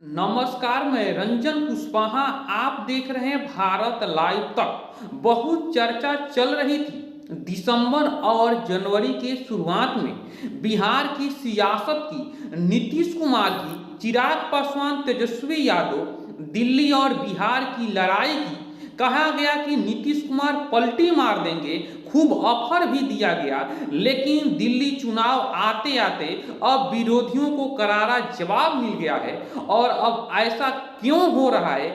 नमस्कार, मैं रंजन कुशवाहा। आप देख रहे हैं भारत लाइव तक। बहुत चर्चा चल रही थी दिसंबर और जनवरी के शुरुआत में बिहार की सियासत की, नीतीश कुमार की, चिराग पासवान, तेजस्वी यादव, दिल्ली और बिहार की लड़ाई की। कहा गया कि नीतीश कुमार पलटी मार देंगे, खूब ऑफर भी दिया गया, लेकिन दिल्ली चुनाव आते आते अब विरोधियों को करारा जवाब मिल गया है। और अब ऐसा क्यों हो रहा है?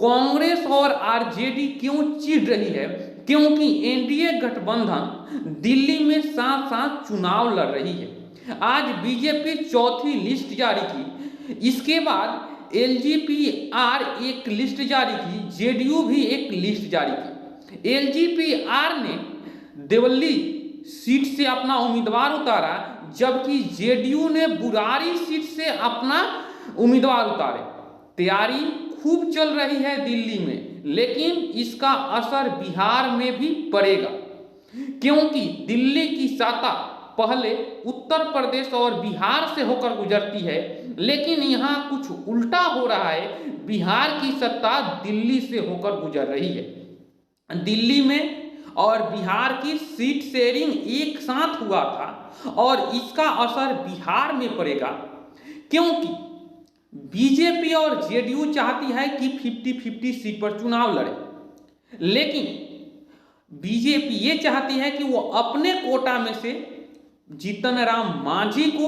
कांग्रेस और आरजेडी क्यों चिढ़ रही है? क्योंकि एनडीए गठबंधन दिल्ली में साथ साथ चुनाव लड़ रही है। आज बीजेपी चौथी लिस्ट जारी की, इसके बाद एलजीपीआर एक लिस्ट जारी की, जेडीयू भी एक लिस्ट जारी की। एलजीपीआर ने देवली सीट से अपना उम्मीदवार उतारा, जबकि जेडीयू ने बुरारी सीट से अपना उम्मीदवार उतारे। तैयारी खूब चल रही है दिल्ली में, लेकिन इसका असर बिहार में भी पड़ेगा, क्योंकि दिल्ली की सत्ता पहले उत्तर प्रदेश और बिहार से होकर गुजरती है, लेकिन यहाँ कुछ उल्टा हो रहा है। बिहार की सत्ता दिल्ली से होकर गुजर रही है। दिल्ली में और बिहार की सीट शेयरिंग एक साथ हुआ था और इसका असर बिहार में पड़ेगा, क्योंकि बीजेपी और जेडीयू चाहती है कि 50-50 सीट पर चुनाव लड़े, लेकिन बीजेपी ये चाहती है कि वो अपने कोटा में से जीतन राम मांझी को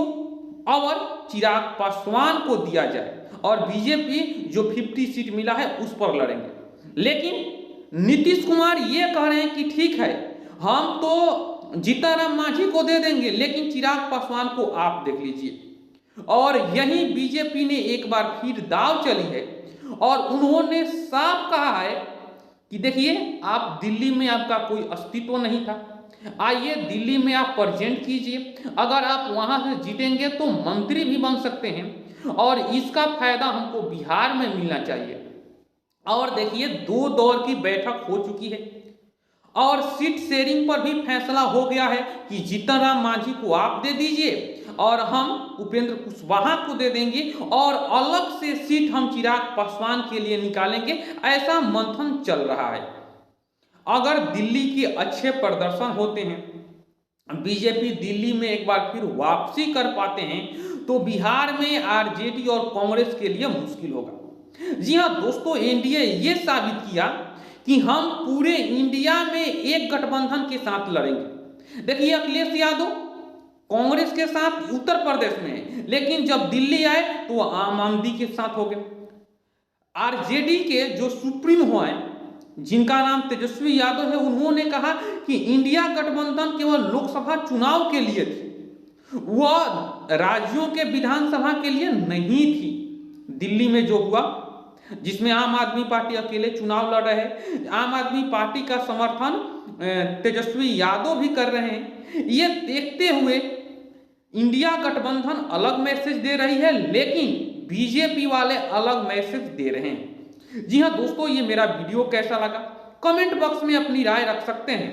और चिराग पासवान को दिया जाए और बीजेपी जो 50 सीट मिला है उस पर लड़ेंगे। लेकिन नीतीश कुमार ये कह रहे हैं कि ठीक है, हम तो जीतन राम मांझी को दे देंगे, लेकिन चिराग पासवान को आप देख लीजिए। और यही बीजेपी ने एक बार फिर दाव चली है और उन्होंने साफ कहा है कि देखिए, आप दिल्ली में आपका कोई अस्तित्व नहीं था, आइए दिल्ली में आप प्रेजेंट कीजिए। अगर आप वहां से जीतेंगे तो मंत्री भी बन सकते हैं और इसका फायदा हमको बिहार में मिलना चाहिए। और देखिए, 2 दौर की बैठक हो चुकी है और सीट शेयरिंग पर भी फैसला हो गया है कि जीतन राम मांझी को आप दे दीजिए और हम उपेंद्र कुशवाहा को दे देंगे और अलग से सीट हम चिराग पासवान के लिए निकालेंगे। ऐसा मंथन चल रहा है। अगर दिल्ली के अच्छे प्रदर्शन होते हैं, बीजेपी दिल्ली में एक बार फिर वापसी कर पाते हैं, तो बिहार में आरजेडी और कांग्रेस के लिए मुश्किल होगा। जी हाँ दोस्तों, एनडीए ये साबित किया कि हम पूरे इंडिया में एक गठबंधन के साथ लड़ेंगे। देखिए, अखिलेश यादव कांग्रेस के साथ उत्तर प्रदेश में है, लेकिन जब दिल्ली आए तो आम आदमी के साथ हो गए। आरजेडी के जो सुप्रीमो हैं, जिनका नाम तेजस्वी यादव है, उन्होंने कहा कि इंडिया गठबंधन केवल लोकसभा चुनाव के लिए थी, वह राज्यों के विधानसभा के लिए नहीं थी। दिल्ली में जो हुआ, जिसमें आम आदमी पार्टी अकेले चुनाव लड़ रहे हैं, आम आदमी पार्टी का समर्थन तेजस्वी यादव भी कर रहे हैं, ये देखते हुए इंडिया गठबंधन अलग मैसेज दे रही है, लेकिन बीजेपी वाले अलग मैसेज दे रहे हैं। जी हाँ दोस्तों, ये मेरा वीडियो कैसा लगा कमेंट बॉक्स में अपनी राय रख सकते हैं।